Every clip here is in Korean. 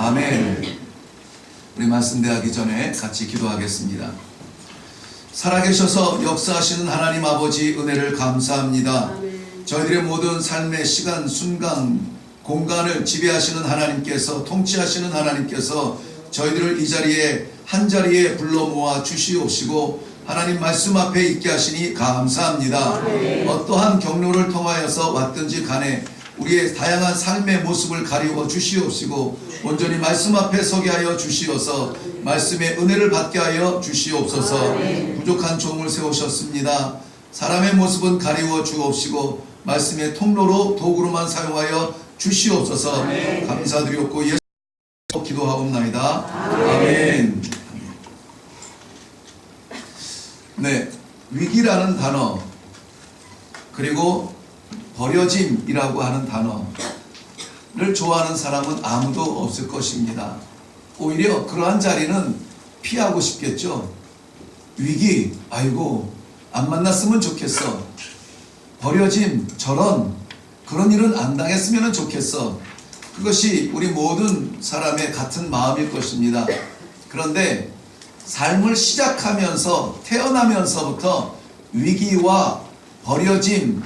아멘. 우리 말씀 대하기 전에 같이 기도하겠습니다. 살아계셔서 역사하시는 하나님 아버지 은혜를 감사합니다. 저희들의 모든 삶의 시간, 순간, 공간을 지배하시는 하나님께서, 통치하시는 하나님께서 저희들을 이 자리에 한자리에 불러 모아 주시옵시고 하나님 말씀 앞에 있게 하시니 감사합니다. 어떠한 경로를 통하여서 왔든지 간에 우리의 다양한 삶의 모습을 가리워 주시옵시고 온전히 말씀 앞에 서게 하여 주시어서 말씀의 은혜를 받게 하여 주시옵소서. 부족한 종을 세우셨습니다. 사람의 모습은 가리워 주옵시고 말씀의 통로로 도구로만 사용하여 주시옵소서. 감사드리옵고 예수 기도하옵나이다. 아멘. 네, 위기라는 단어 그리고 버려짐이라고 하는 단어를 좋아하는 사람은 아무도 없을 것입니다. 오히려 그러한 자리는 피하고 싶겠죠. 위기, 아이고 안 만났으면 좋겠어. 버려짐, 저런 그런 일은 안 당했으면 좋겠어. 그것이 우리 모든 사람의 같은 마음일 것입니다. 그런데 삶을 시작하면서 태어나면서부터 위기와 버려짐을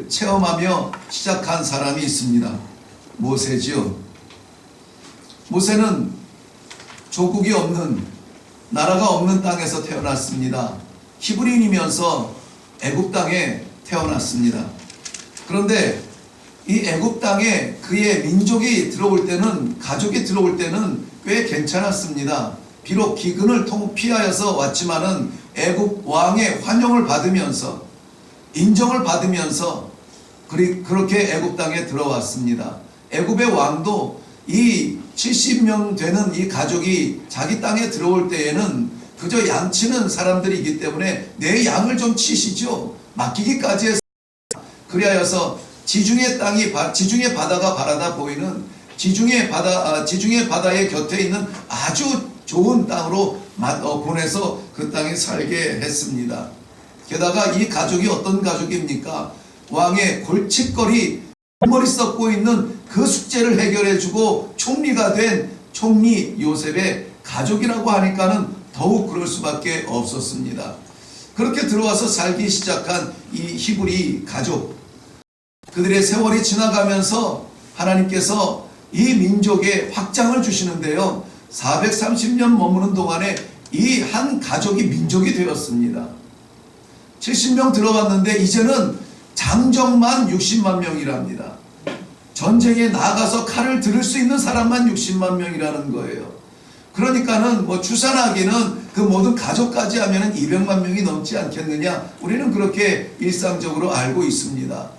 체험하며 시작한 사람이 있습니다. 모세지요. 모세는 조국이 없는, 나라가 없는 땅에서 태어났습니다. 히브리인이면서 애굽 땅에 태어났습니다. 그런데 이 애굽 땅에 그의 민족이 들어올 때는, 가족이 들어올 때는 꽤 괜찮았습니다. 비록 기근을 피하여서 왔지만은 애굽 왕의 환영을 받으면서 인정을 받으면서 그렇게 애굽 땅에 들어왔습니다. 애굽의 왕도 이 70명 되는 이 가족이 자기 땅에 들어올 때에는 그저 양치는 사람들이기 때문에 내 양을 좀 치시죠. 맡기기까지 해서 그리하여서 지중해 바다가 바라다 보이는 지중해 바다의 곁에 있는 아주 좋은 땅으로 보내서 그 땅에 살게 했습니다. 게다가 이 가족이 어떤 가족입니까? 왕의 골칫거리 머리 썩고 있는 그 숙제를 해결해주고 총리가 된 총리 요셉의 가족이라고 하니까는 더욱 그럴 수밖에 없었습니다. 그렇게 들어와서 살기 시작한 이 히브리 가족, 그들의 세월이 지나가면서 하나님께서 이 민족에 확장을 주시는데요, 430년 머무는 동안에 이 한 가족이 민족이 되었습니다. 70명 들어왔는데 이제는 장정만 60만 명이랍니다. 전쟁에 나가서 칼을 들을 수 있는 사람만 60만 명이라는 거예요. 그러니까는 뭐 추산하기는 그 모든 가족까지 하면은 200만 명이 넘지 않겠느냐, 우리는 그렇게 일상적으로 알고 있습니다.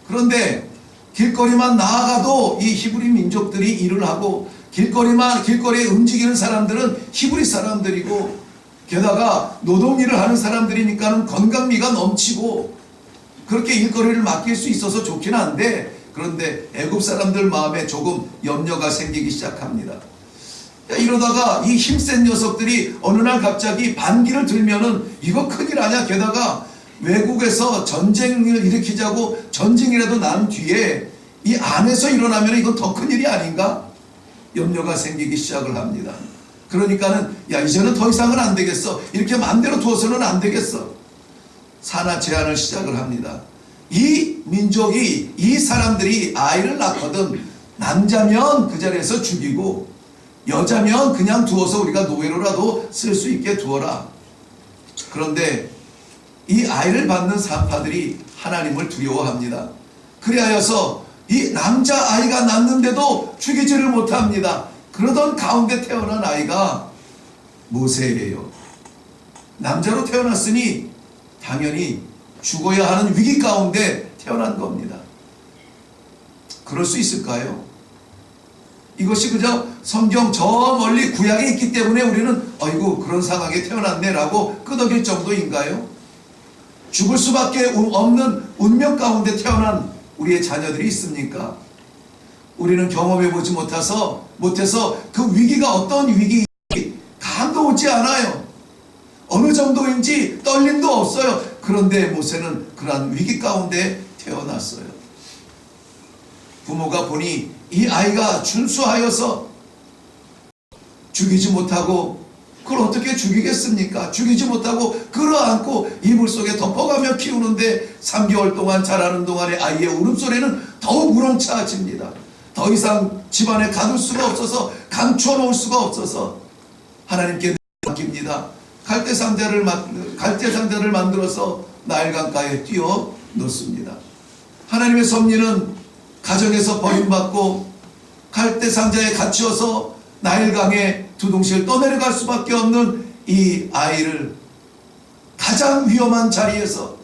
그런데 길거리만 나아가도 이 히브리 민족들이 일을 하고 길거리에 움직이는 사람들은 히브리 사람들이고 게다가 노동일을 하는 사람들이니까는 건강미가 넘치고 그렇게 일거리를 맡길 수 있어서 좋긴 한데, 그런데 애굽 사람들 마음에 조금 염려가 생기기 시작합니다. 이러다가 이 힘센 녀석들이 어느 날 갑자기 반기를 들면은 이거 큰일 아니야. 게다가 외국에서 전쟁을 일으키자고 전쟁이라도 난 뒤에 이 안에서 일어나면 이건 더 큰일이 아닌가? 염려가 생기기 시작을 합니다. 그러니까는 야, 이제는 더 이상은 안 되겠어. 이렇게 마음대로 두어서는 안 되겠어. 산하 제한을 시작을 합니다. 이 민족이, 이 사람들이 아이를 낳거든 남자면 그 자리에서 죽이고 여자면 그냥 두어서 우리가 노예로라도 쓸 수 있게 두어라. 그런데 이 아이를 받는 산파들이 하나님을 두려워합니다. 그리하여서 이 남자 아이가 낳는데도 죽이지를 못합니다. 그러던 가운데 태어난 아이가 모세예요. 남자로 태어났으니 당연히 죽어야 하는 위기 가운데 태어난 겁니다. 그럴 수 있을까요? 이것이 그저 성경 저 멀리 구약에 있기 때문에 우리는 아이고 그런 상황에 태어났네 라고 끄덕일 정도인가요? 죽을 수밖에 없는 운명 가운데 태어난 우리의 자녀들이 있습니까? 우리는 경험해보지 못해서 그 위기가 어떤 위기인지 감도 오지 않아요. 어느 정도인지 떨림도 없어요. 그런데 모세는 그러한 위기 가운데 태어났어요. 부모가 보니 이 아이가 준수하여서 죽이지 못하고, 그걸 어떻게 죽이겠습니까? 죽이지 못하고 끌어안고 이불 속에 덮어가며 키우는데 3개월 동안 자라는 동안에 아이의 울음소리는 더욱 우렁차집니다. 더 이상 집안에 가둘 수가 없어서, 감추어 놓을 수가 없어서 하나님께 맡깁니다. 갈대 상자를 만들어서 나일강가에 띄워 놓습니다. 하나님의 섭리는 가정에서 버림받고 갈대 상자에 갇혀서 나일강에 두둥실 떠내려갈 수밖에 없는 이 아이를 가장 위험한 자리에서,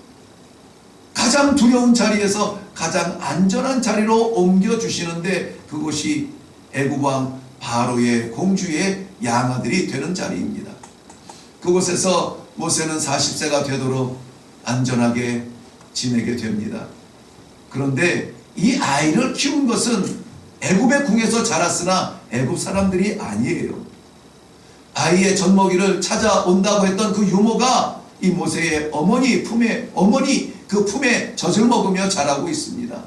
가장 두려운 자리에서 가장 안전한 자리로 옮겨주시는데, 그곳이 애굽왕 바로의 공주의 양아들이 되는 자리입니다. 그곳에서 모세는 40세가 되도록 안전하게 지내게 됩니다. 그런데 이 아이를 키운 것은 애굽의 궁에서 자랐으나 애굽 사람들이 아니에요. 아이의 젖먹이를 찾아온다고 했던 그 유모가 이 모세의 어머니 그 품에 젖을 먹으며 자라고 있습니다.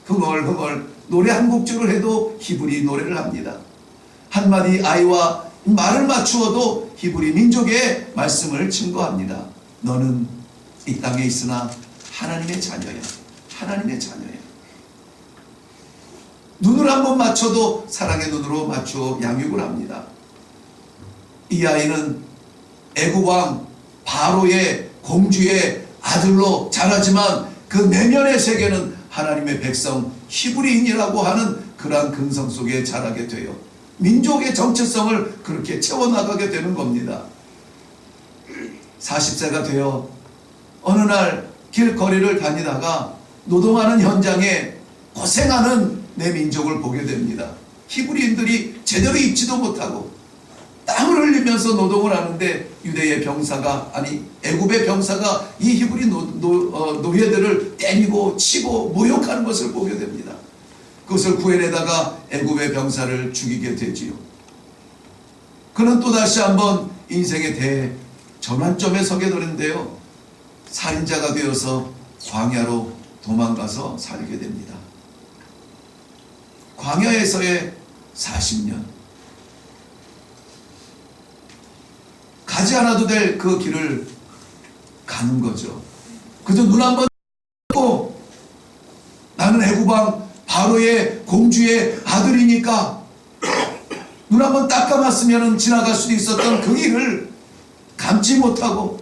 흥얼흥얼 노래 한 곡줄을 해도 히브리 노래를 합니다. 한마디 아이와 말을 맞추어도 히브리 민족의 말씀을 증거합니다. 너는 이 땅에 있으나 하나님의 자녀야. 하나님의 자녀야. 눈을 한번 맞춰도 사랑의 눈으로 맞추어 양육을 합니다. 이 아이는 애굽 왕 바로의 공주의 아들로 자라지만 그 내면의 세계는 하나님의 백성 히브리인이라고 하는 그러한 근성 속에 자라게 돼요. 민족의 정체성을 그렇게 채워나가게 되는 겁니다. 40세가 되어 어느 날 길거리를 다니다가 노동하는 현장에 고생하는 내 민족을 보게 됩니다. 히브리인들이 제대로 입지도 못하고 땀을 흘리면서 노동을 하는데 유대의 병사가, 아니 애굽의 병사가 이 히브리 노예들을 때리고 치고 모욕하는 것을 보게 됩니다. 그것을 구해내다가 애굽의 병사를 죽이게 되지요. 그는 또다시 한번 인생의 대전환점에 서게 되는데요, 살인자가 되어서 광야로 도망가서 살게 됩니다. 광야에서의 40년, 가지 않아도 될 그 길을 가는 거죠. 그저 눈 한번 뜨고 나는 애굽왕 바로의 공주의 아들이니까 눈 한번 딱 감았으면 지나갈 수도 있었던 그 길을 감지 못하고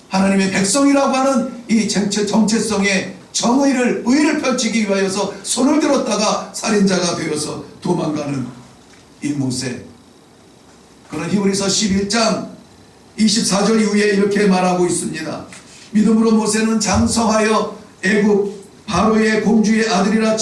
하나님의 백성이라고 하는 이 정체성의 의를 펼치기 위하여서 손을 들었다가 살인자가 되어서 도망가는 이 모세. 그는 히브리서 11장 24절 이후에 이렇게 말하고 있습니다. 믿음으로 모세는 장성하여 애굽 바로의 공주의 아들이라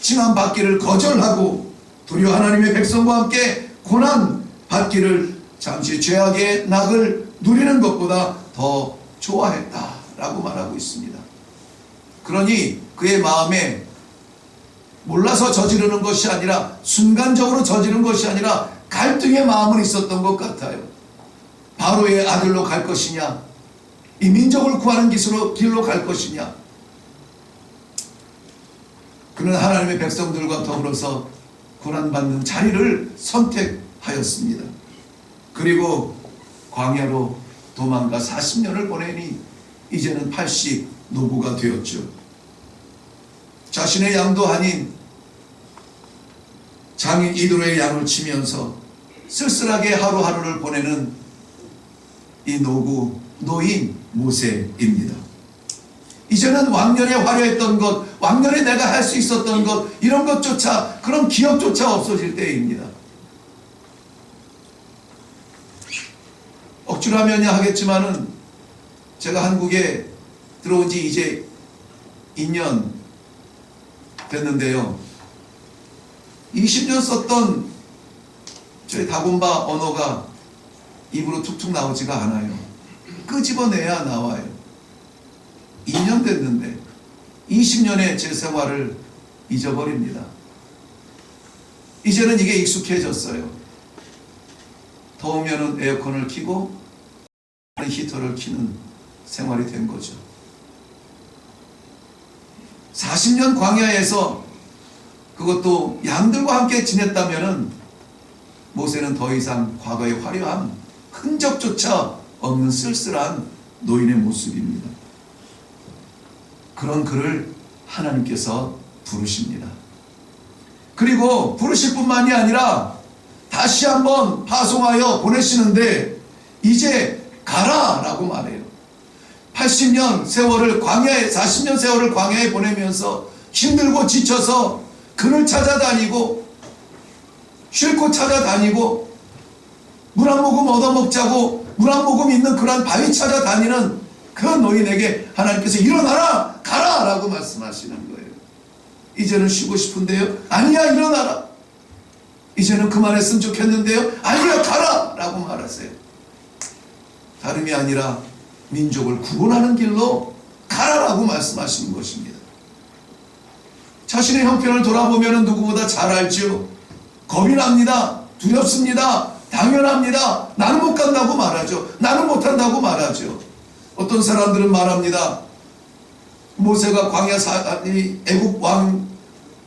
칭함받기를 거절하고 도리어 하나님의 백성과 함께 고난 받기를 잠시 죄악의 낙을 누리는 것보다 더 좋아했다라고 말하고 있습니다. 그러니 그의 마음에 몰라서 저지르는 것이 아니라, 순간적으로 저지른 것이 아니라 갈등의 마음은 있었던 것 같아요. 바로의 아들로 갈 것이냐, 이 민족을 구하는 길로 갈 것이냐. 그는 하나님의 백성들과 더불어서 고난받는 자리를 선택하였습니다. 그리고 광야로 도망가 40년을 보내니 이제는 80 노부가 되었죠. 자신의 양도 아닌 장인 이드로의 양을 치면서 쓸쓸하게 하루하루를 보내는 이 노인 모세입니다. 이제는 왕년에 화려했던 것, 왕년에 내가 할 수 있었던 것, 이런 것조차, 그런 기억조차 없어질 때입니다. 억지로 하면야 하겠지만은 제가 한국에 들어온 지 이제 2년 됐는데요, 20년 썼던 저희 다곤바 언어가 입으로 툭툭 나오지가 않아요. 끄집어내야 나와요. 2년 됐는데 20년의 제 생활을 잊어버립니다. 이제는 이게 익숙해졌어요. 더우면 에어컨을 켜고 히터를 켜는 생활이 된 거죠. 40년 광야에서, 그것도 양들과 함께 지냈다면은 모세는 더 이상 과거의 화려함, 흔적조차 없는 쓸쓸한 노인의 모습입니다. 그런 그를 하나님께서 부르십니다. 그리고 부르실 뿐만이 아니라 다시 한번 파송하여 보내시는데 이제 가라 라고 말해요. 80년 세월을 광야에, 40년 세월을 광야에 보내면서 힘들고 지쳐서 그를 찾아다니고 쉴 곳 찾아다니고 물 한 모금 얻어먹자고 물 한 모금 있는 그러한 바위 찾아다니는 그 노인에게 하나님께서 일어나라 가라 라고 말씀하시는 거예요. 이제는 쉬고 싶은데요, 아니야 일어나라. 이제는 그만했으면 좋겠는데요, 아니야 가라 라고 말하세요. 다름이 아니라 민족을 구원하는 길로 가라라고 말씀하시는 것입니다. 자신의 형편을 돌아보면 누구보다 잘 알죠. 겁이 납니다. 두렵습니다. 당연합니다. 나는 못 간다고 말하죠. 나는 못한다고 말하죠. 어떤 사람들은 말합니다. 모세가 광야 애국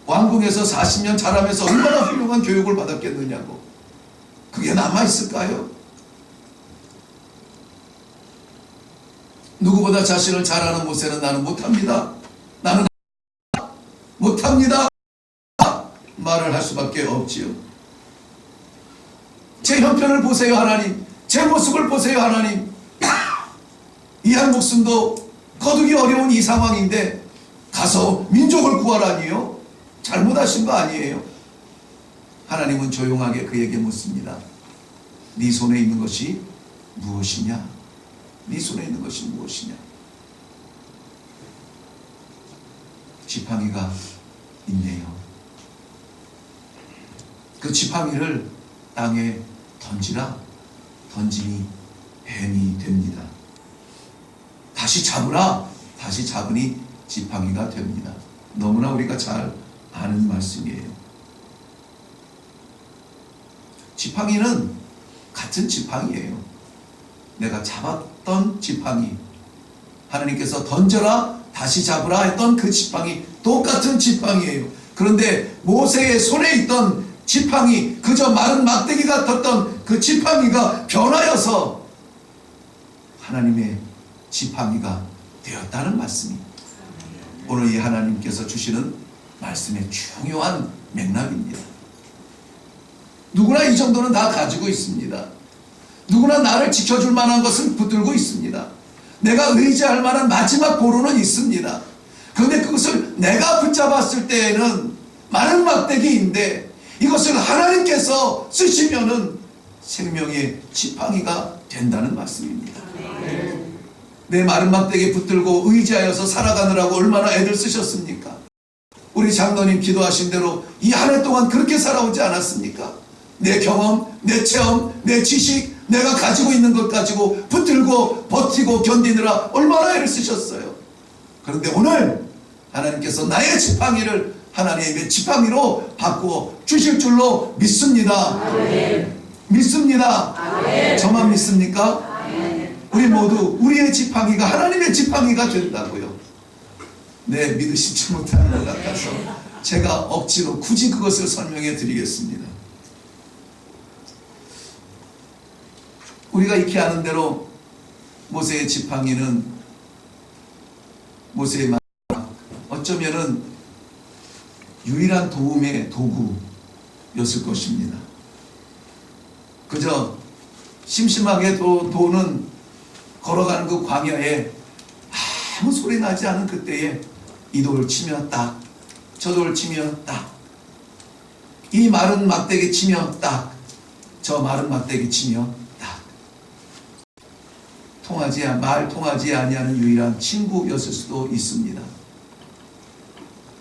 왕궁에서 40년 자라면서 얼마나 훌륭한 교육을 받았겠느냐고. 그게 남아있을까요? 누구보다 자신을 잘 아는 모세는 나는 못합니다. 나는 못합니다. 말을 할 수밖에 없지요. 제 형편을 보세요 하나님. 제 모습을 보세요 하나님. 이 한 목숨도 거두기 어려운 이 상황인데 가서 민족을 구하라니요? 잘못하신 거 아니에요? 하나님은 조용하게 그에게 묻습니다. 네 손에 있는 것이 무엇이냐? 네 손에 있는 것이 무엇이냐? 지팡이가 있네요. 그 지팡이를 땅에 던지라. 던지니 뱀이 됩니다. 다시 잡으라. 다시 잡으니 지팡이가 됩니다. 너무나 우리가 잘 아는 말씀이에요. 지팡이는 같은 지팡이에요. 내가 잡았던 지팡이, 하나님께서 던져라 다시 잡으라 했던 그 지팡이, 똑같은 지팡이에요. 그런데 모세의 손에 있던 지팡이, 그저 마른 막대기 같았던 그 지팡이가 변하여서 하나님의 지팡이가 되었다는 말씀입니다. 오늘 이 하나님께서 주시는 말씀의 중요한 맥락입니다. 누구나 이 정도는 다 가지고 있습니다. 누구나 나를 지켜줄 만한 것은 붙들고 있습니다. 내가 의지할 만한 마지막 보루는 있습니다. 그런데 그것을 내가 붙잡았을 때에는 마른 막대기인데 이것을 하나님께서 쓰시면은 생명의 지팡이가 된다는 말씀입니다. 내 마른 막대기 붙들고 의지하여서 살아가느라고 얼마나 애들 쓰셨습니까? 우리 장로님 기도하신 대로 이 한 해 동안 그렇게 살아오지 않았습니까? 내 경험, 내 체험, 내 지식, 내가 가지고 있는 것 가지고 붙들고 버티고 견디느라 얼마나 애를 쓰셨어요. 그런데 오늘 하나님께서 나의 지팡이를 하나님의 지팡이로 바꾸어 주실 줄로 믿습니다. 아멘. 믿습니다. 아멘. 저만 믿습니까? 아멘. 우리 모두 우리의 지팡이가 하나님의 지팡이가 된다고요. 네, 믿으시지 못하는 것 같아서 제가 억지로 굳이 그것을 설명해 드리겠습니다. 우리가 익히 아는 대로 모세의 지팡이는 모세의 어쩌면은 유일한 도움의 도구였을 것입니다. 그저 심심하게 도는 걸어가는 그 광야에 아무 소리 나지 않은 그때에 이 돌을 치면 딱, 저 돌을 치면 딱, 이 마른 막대기 치면 딱, 저 마른 막대기 치면 딱. 말 통하지 아니하는 유일한 친구였을 수도 있습니다.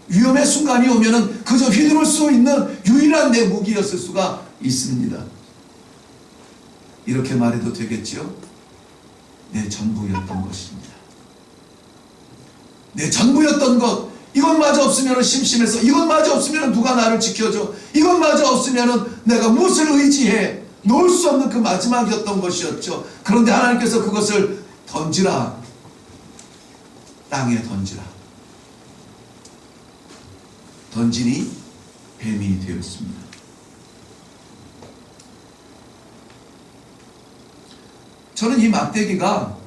위험의 순간이 오면은 그저 휘두를 수 있는 유일한 내 무기였을 수가 있습니다. 이렇게 말해도 되겠죠? 내 전부였던 것입니다. 내 전부였던 것, 이것마저 없으면 심심해서, 이것마저 없으면 누가 나를 지켜줘, 이것마저 없으면 내가 무엇을 의지해, 놓을 수 없는 그 마지막이었던 것이었죠. 그런데 하나님께서 그것을 던지라, 땅에 던지라. 던지니 뱀이 되었습니다. 저는 이 막대기가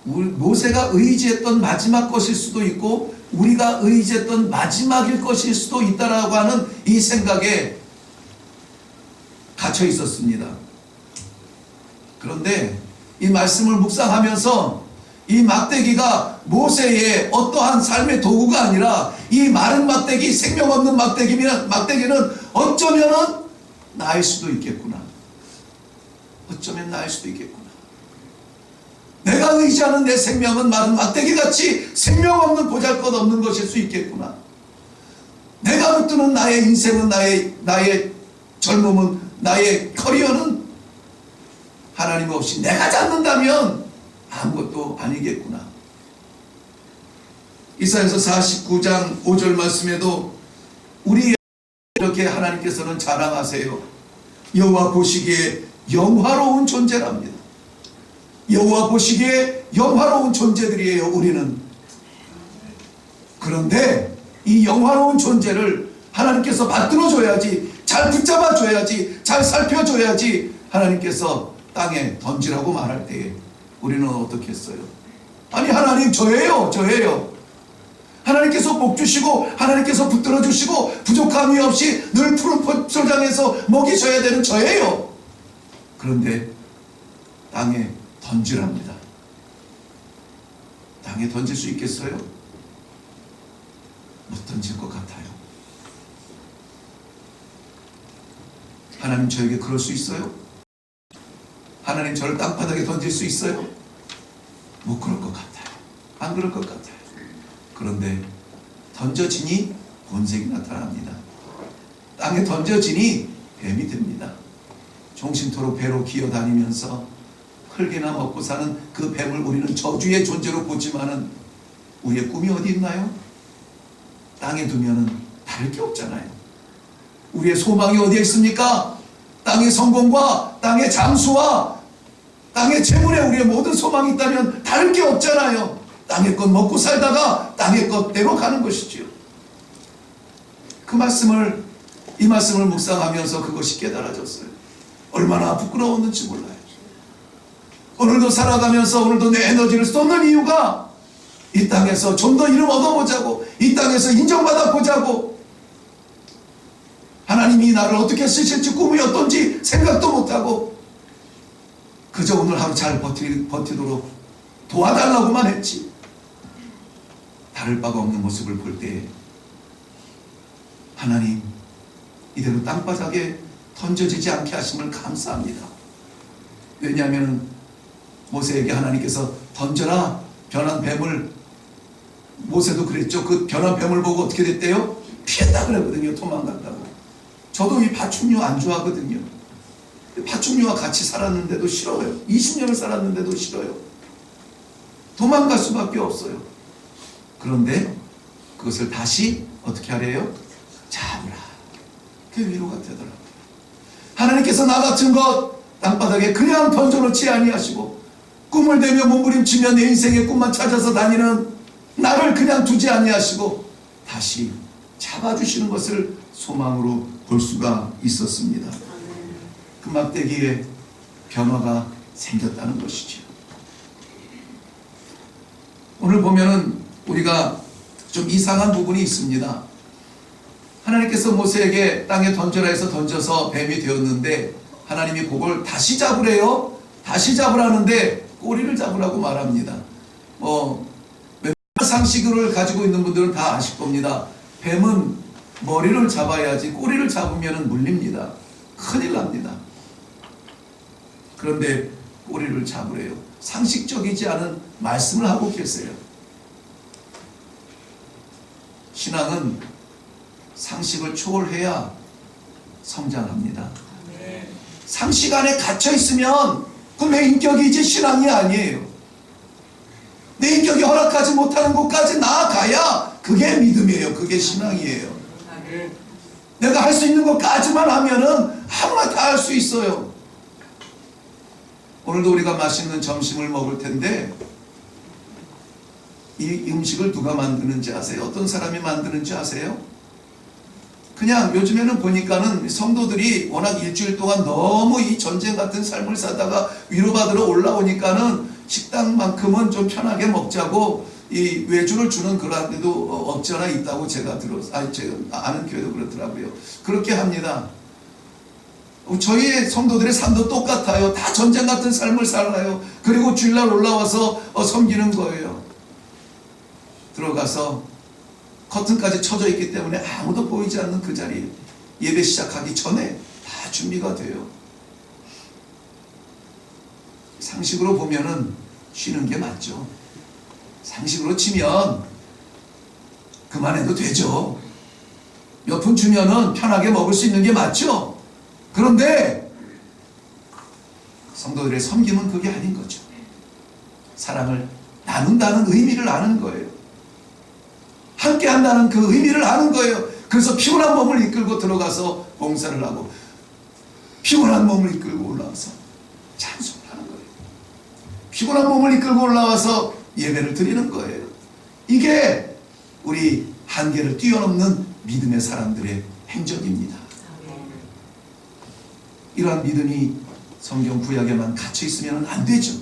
모세가 의지했던 마지막 것일 수도 있고 우리가 의지했던 마지막일 것일 수도 있다라고 하는 이 생각에 갇혀 있었습니다. 그런데 이 말씀을 묵상하면서 이 막대기가 모세의 어떠한 삶의 도구가 아니라 이 마른 막대기, 생명 없는 막대기는 어쩌면은 나일 수도 있겠구나. 어쩌면 나일 수도 있겠구나. 내가 의지하는 내 생명은 마른 막대기같이 생명 없는 보잘것없는 것일 수 있겠구나. 내가 붙드는 나의 인생은 나의 젊음은 나의 커리어는 하나님 없이 내가 잡는다면 아무것도 아니겠구나. 이사야서 49장 5절 말씀에도 우리 이렇게 하나님께서는 자랑하세요. 여호와 보시기에 영화로운 존재랍니다. 여호와 보시기에 영화로운 존재들이에요, 우리는. 그런데 이 영화로운 존재를 하나님께서 받들어줘야지, 잘 붙잡아줘야지, 잘 살펴줘야지 하나님께서 땅에 던지라고 말할 때에 우리는 어떻게 했어요? 아니, 하나님 저예요. 하나님께서 복 주시고 하나님께서 붙들어 주시고 부족함이 없이 늘 푸른 소장에서 먹이 줘야 되는 저예요. 그런데 땅에 던지랍니다. 땅에 던질 수 있겠어요? 못 던질 것 같아요. 하나님 저에게 그럴 수 있어요? 하나님 저를 땅바닥에 던질 수 있어요? 못 그럴 것 같아요. 안 그럴 것 같아요. 그런데 던져지니 본색이 나타납니다. 땅에 던져지니 뱀이 됩니다. 종신토록 배로 기어다니면서 흙이나 먹고 사는 그 뱀을 우리는 저주의 존재로 보지만은 우리의 꿈이 어디 있나요? 땅에 두면은 다를 게 없잖아요. 우리의 소망이 어디에 있습니까? 땅의 성공과 땅의 장수와 땅의 재물에 우리의 모든 소망이 있다면 다를 게 없잖아요. 땅의 것 먹고 살다가 땅의 것대로 가는 것이지요. 이 말씀을 묵상하면서 그것이 깨달아졌어요. 얼마나 부끄러웠는지 몰라요. 오늘도 살아가면서 오늘도 내 에너지를 쏟는 이유가 이 땅에서 좀 더 이름 얻어보자고, 이 땅에서 인정받아 보자고, 하나님이 나를 어떻게 쓰실지 꿈이 어떤지 생각도 못하고 그저 오늘 하루 잘 버티도록 도와달라고만 했지. 다를 바가 없는 모습을 볼 때 하나님 이대로 땅바닥에 던져지지 않게 하심을 감사합니다. 왜냐하면 모세에게 하나님께서 던져라 변한 뱀을, 모세도 그랬죠. 그 변한 뱀을 보고 어떻게 됐대요? 피했다 그랬거든요. 도망갔다고. 저도 이 파충류 안 좋아하거든요. 파충류와 같이 살았는데도 싫어요. 20년을 살았는데도 싫어요. 도망갈 수밖에 없어요. 그런데 그것을 다시 어떻게 하래요? 잡으라. 그게 위로가 되더라고요. 하나님께서 나 같은 것 땅바닥에 그냥 던져놓지 아니하시고 꿈을 대며 몸부림치며 내 인생의 꿈만 찾아서 다니는 나를 그냥 두지 아니하시고 다시 잡아주시는 것을 소망으로 볼 수가 있었습니다. 그 막대기에 변화가 생겼다는 것이죠. 오늘 보면은 우리가 좀 이상한 부분이 있습니다. 하나님께서 모세에게 땅에 던져라 해서 던져서 뱀이 되었는데 하나님이 그걸 다시 잡으래요. 다시 잡으라는데 꼬리를 잡으라고 말합니다. 웬만한 상식을 가지고 있는 분들은 다 아실 겁니다. 뱀은 머리를 잡아야지 꼬리를 잡으면 물립니다. 큰일 납니다. 그런데 꼬리를 잡으래요. 상식적이지 않은 말씀을 하고 계세요. 신앙은 상식을 초월해야 성장합니다. 상식 안에 갇혀 있으면 그건 내 인격이지 신앙이 아니에요. 내 인격이 허락하지 못하는 곳까지 나아가야 그게 믿음이에요. 그게 신앙이에요. 내가 할 수 있는 것까지만 하면은 아무나 다 할 수 있어요. 오늘도 우리가 맛있는 점심을 먹을 텐데 이 음식을 누가 만드는지 아세요? 어떤 사람이 만드는지 아세요? 그냥 요즘에는 보니까는 성도들이 워낙 일주일 동안 너무 이 전쟁 같은 삶을 사다가 위로받으러 올라오니까는 식당만큼은 좀 편하게 먹자고 이 외주를 주는 그런 데도 없지 않아 있다고 제가 제가 아는 교회도 그렇더라고요. 그렇게 합니다. 저희의 성도들의 삶도 똑같아요. 다 전쟁 같은 삶을 살아요. 그리고 주일날 올라와서 섬기는 거예요. 들어가서 커튼까지 쳐져 있기 때문에 아무도 보이지 않는 그 자리에 예배 시작하기 전에 다 준비가 돼요. 상식으로 보면은 쉬는 게 맞죠. 상식으로 치면 그만해도 되죠. 몇 푼 주면은 편하게 먹을 수 있는 게 맞죠. 그런데 성도들의 섬김은 그게 아닌 거죠. 사랑을 나눈다는 의미를 아는 거예요. 함께 한다는 그 의미를 아는 거예요. 그래서 피곤한 몸을 이끌고 들어가서 봉사를 하고 피곤한 몸을 이끌고 올라와서 찬송을 하는 거예요. 피곤한 몸을 이끌고 올라와서 예배를 드리는 거예요. 이게 우리 한계를 뛰어넘는 믿음의 사람들의 행적입니다. 이러한 믿음이 성경 구약에만 갇혀 있으면 안 되죠.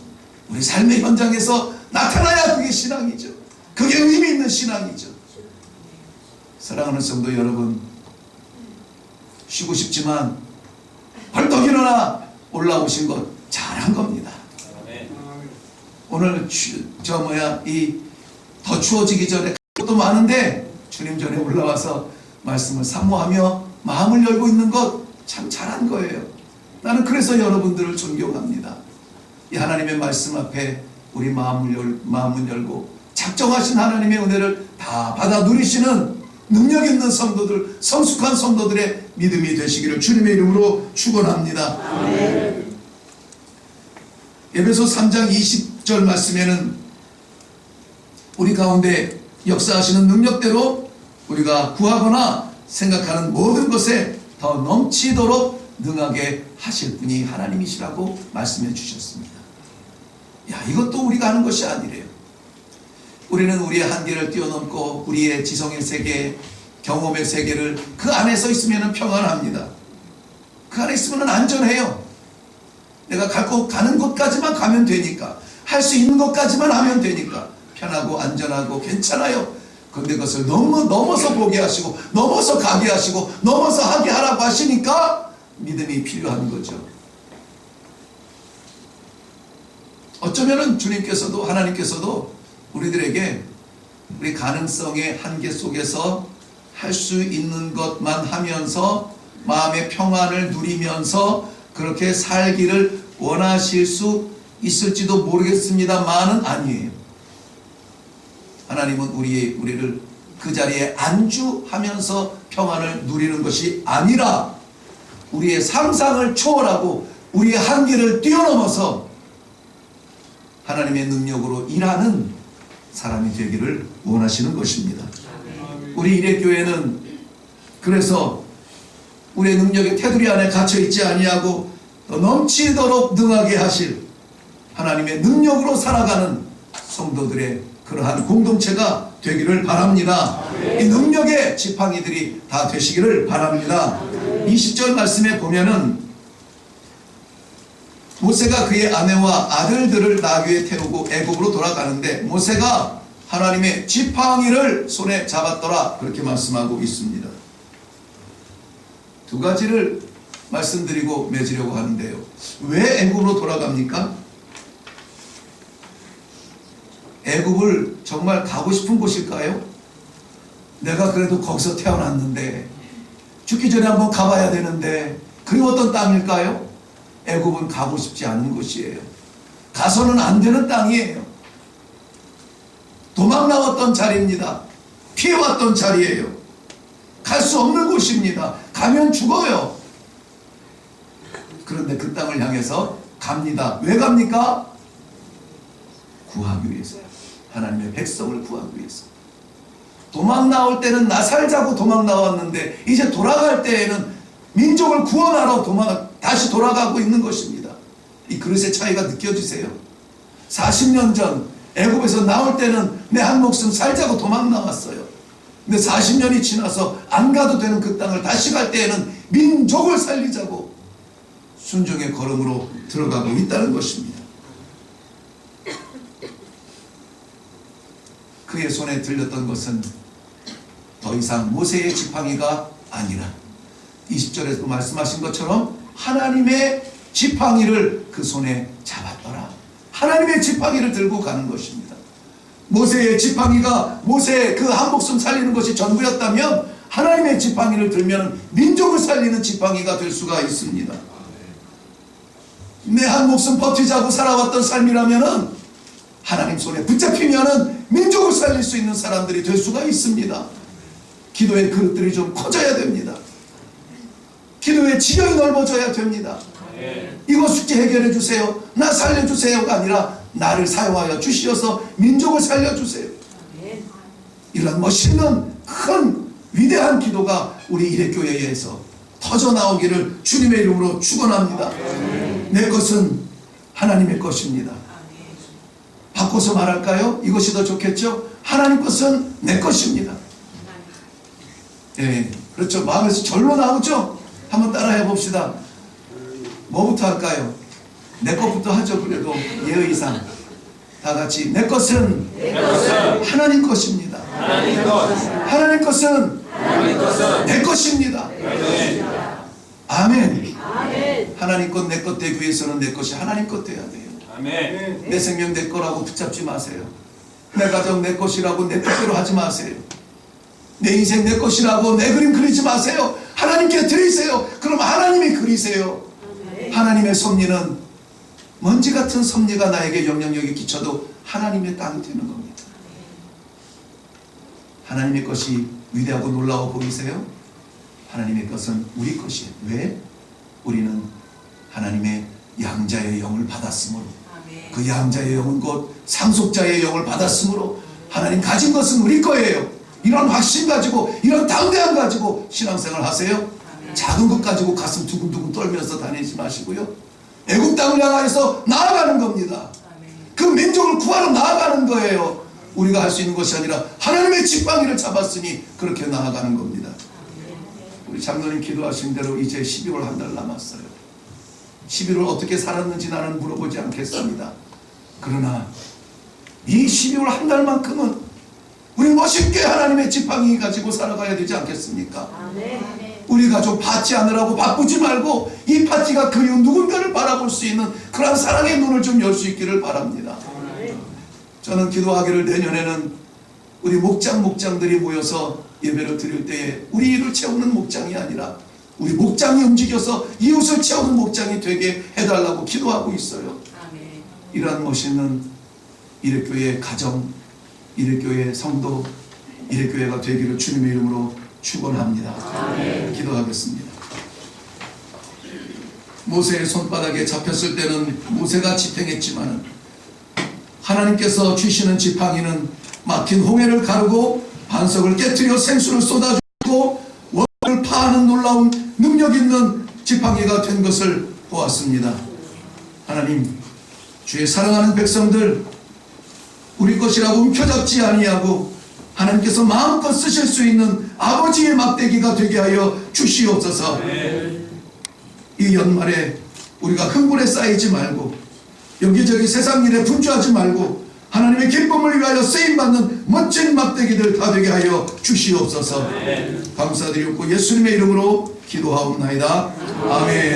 우리 삶의 현장에서 나타나야 그게 신앙이죠. 그게 의미 있는 신앙이죠. 사랑하는 성도 여러분, 쉬고 싶지만 벌떡 일어나 올라오신 것 잘한 겁니다. 오늘 이 더 추워지기 전에 것도 많은데 주님 전에 올라와서 말씀을 사모하며 마음을 열고 있는 것 참 잘한 거예요. 나는 그래서 여러분들을 존경합니다. 이 하나님의 말씀 앞에 우리 마음을 열고 작정하신 하나님의 은혜를 다 받아 누리시는 능력 있는 성도들, 성숙한 성도들의 믿음이 되시기를 주님의 이름으로 축원합니다. 아멘. 에베소 3장 20절 말씀에는 우리 가운데 역사하시는 능력대로 우리가 구하거나 생각하는 모든 것에 더 넘치도록 능하게 하실 분이 하나님이시라고 말씀해 주셨습니다. 이것도 우리가 하는 것이 아니래요. 우리는 우리의 한계를 뛰어넘고 우리의 지성의 세계, 경험의 세계를 그 안에서 있으면 평안합니다. 그 안에 있으면 안전해요. 내가 가는 곳까지만 가면 되니까, 할 수 있는 것까지만 하면 되니까 편하고 안전하고 괜찮아요. 그런데 그것을 넘어서 보게 하시고 넘어서 가게 하시고 넘어서 하게 하라고 하시니까 믿음이 필요한 거죠. 어쩌면은 주님께서도 하나님께서도 우리들에게 우리 가능성의 한계 속에서 할 수 있는 것만 하면서 마음의 평안을 누리면서 그렇게 살기를 원하실 수 있을지도 모르겠습니다만은 아니에요. 하나님은 우리를 그 자리에 안주하면서 평안을 누리는 것이 아니라 우리의 상상을 초월하고 우리의 한계를 뛰어넘어서 하나님의 능력으로 일하는 사람이 되기를 원하시는 것입니다. 우리 일회교회는 그래서 우리의 능력의 테두리 안에 갇혀있지 아니하고 더 넘치도록 능하게 하실 하나님의 능력으로 살아가는 성도들의 그러한 공동체가 되기를 바랍니다. 이 능력의 지팡이들이 다 되시기를 바랍니다. 20절 말씀에 보면은 모세가 그의 아내와 아들들을 나귀에 태우고 애굽으로 돌아가는데 모세가 하나님의 지팡이를 손에 잡았더라 그렇게 말씀하고 있습니다. 두 가지를 말씀드리고 맺으려고 하는데요. 왜 애굽으로 돌아갑니까? 애굽을 정말 가고 싶은 곳일까요? 내가 그래도 거기서 태어났는데 죽기 전에 한번 가봐야 되는데 그게 어떤 땅일까요? 애굽은 가고 싶지 않은 곳이에요. 가서는 안 되는 땅이에요. 도망 나왔던 자리입니다. 피해왔던 자리예요. 갈 수 없는 곳입니다. 가면 죽어요. 그런데 그 땅을 향해서 갑니다. 왜 갑니까? 구하기 위해서요. 하나님의 백성을 구하기 위해서. 도망 나올 때는 나 살자고 도망 나왔는데 이제 돌아갈 때에는 민족을 구원하러 다시 돌아가고 있는 것입니다. 이 그릇의 차이가 느껴지세요? 40년 전 애굽에서 나올 때는 내 한 목숨 살자고 도망 나왔어요. 근데 40년이 지나서 안 가도 되는 그 땅을 다시 갈 때에는 민족을 살리자고 순종의 걸음으로 들어가고 있다는 것입니다. 그의 손에 들렸던 것은 더 이상 모세의 지팡이가 아니라 20절에서 말씀하신 것처럼 하나님의 지팡이를 그 손에 잡았더라. 하나님의 지팡이를 들고 가는 것입니다. 모세의 지팡이가 모세의 그 한 목숨 살리는 것이 전부였다면 하나님의 지팡이를 들면 민족을 살리는 지팡이가 될 수가 있습니다. 내 한 목숨 버티자고 살아왔던 삶이라면은 하나님 손에 붙잡히면은 민족을 살릴 수 있는 사람들이 될 수가 있습니다. 기도의 그릇들이 좀 커져야 됩니다. 기도의 지경이 넓어져야 됩니다. 이거 숙제 해결해 주세요, 나 살려주세요가 아니라 나를 사용하여 주시어서 민족을 살려주세요. 이런 멋있는 큰 위대한 기도가 우리 이레교회에서 터져나오기를 주님의 이름으로 축원합니다. 내 것은 하나님의 것입니다. 바꿔서 말할까요? 이것이 더 좋겠죠? 하나님 것은 내 것입니다. 예, 그렇죠. 마음에서 절로 나오죠? 한번 따라해 봅시다. 뭐부터 할까요? 내 것부터 하죠. 그래도 예의상 다 같이 내 것은 하나님 것입니다. 하나님 것은 내 것입니다. 아멘. 하나님 것 내 것 되기 위해서는 내 것이 하나님 것 돼야 돼요. 내 생명 내 거라고 붙잡지 마세요. 내 가정 내 것이라고 내 뜻대로 하지 마세요. 내 인생 내 것이라고 내 그림 그리지 마세요. 하나님께 드리세요. 그럼 하나님이 그리세요. 하나님의 섭리는 먼지 같은 섭리가 나에게 영향력이 끼쳐도 하나님의 땅이 되는 겁니다. 하나님의 것이 위대하고 놀라워 보이세요? 하나님의 것은 우리 것이에요. 왜? 우리는 하나님의 양자의 영을 받았으므로, 그 양자의 영은 곧 상속자의 영을 받았으므로 하나님 가진 것은 우리 거예요. 이런 확신 가지고, 이런 담대함 가지고 신앙생활 하세요. 작은 것 가지고 가슴 두근두근 떨면서 다니지 마시고요. 애국 땅을 향해서 나아가는 겁니다. 그 민족을 구하러 나아가는 거예요. 우리가 할 수 있는 것이 아니라 하나님의 지팡이를 잡았으니 그렇게 나아가는 겁니다. 우리 장로님 기도하신 대로 이제 12월 한 달 남았어요. 11월 어떻게 살았는지 나는 물어보지 않겠습니다. 그러나 이 12월 한 달만큼은 우리 멋있게 하나님의 지팡이 가지고 살아가야 되지 않겠습니까? 우리 가족 파티 하느라고 바쁘지 말고 이 파티가 그리운 누군가를 바라볼 수 있는 그런 사랑의 눈을 좀 열 수 있기를 바랍니다. 저는 기도하기를 내년에는 우리 목장들이 모여서 예배를 드릴 때에 우리를 채우는 목장이 아니라 우리 목장이 움직여서 이웃을 채우는 목장이 되게 해달라고 기도하고 있어요. 이러한 멋있는 이레교회 가정, 이레교회 성도, 이레교회가 되기를 주님의 이름으로 축원합니다. 기도하겠습니다. 모세의 손바닥에 잡혔을 때는 모세가 지탱했지만 하나님께서 주시는 지팡이는 막힌 홍해를 가르고 반석을 깨뜨려 생수를 쏟아주고 원을 파하는 놀라운 능력 있는 지팡이가 된 것을 보았습니다. 하나님, 주의 사랑하는 백성들 우리 것이라고 움켜잡지 아니하고 하나님께서 마음껏 쓰실 수 있는 아버지의 막대기가 되게 하여 주시옵소서. 이 연말에 우리가 흥분에 쌓이지 말고 여기저기 세상 일에 분주하지 말고 하나님의 기쁨을 위하여 쓰임받는 멋진 막대기들 다 되게 하여 주시옵소서. 감사드리옵고 예수님의 이름으로 기도하옵나이다. 아멘.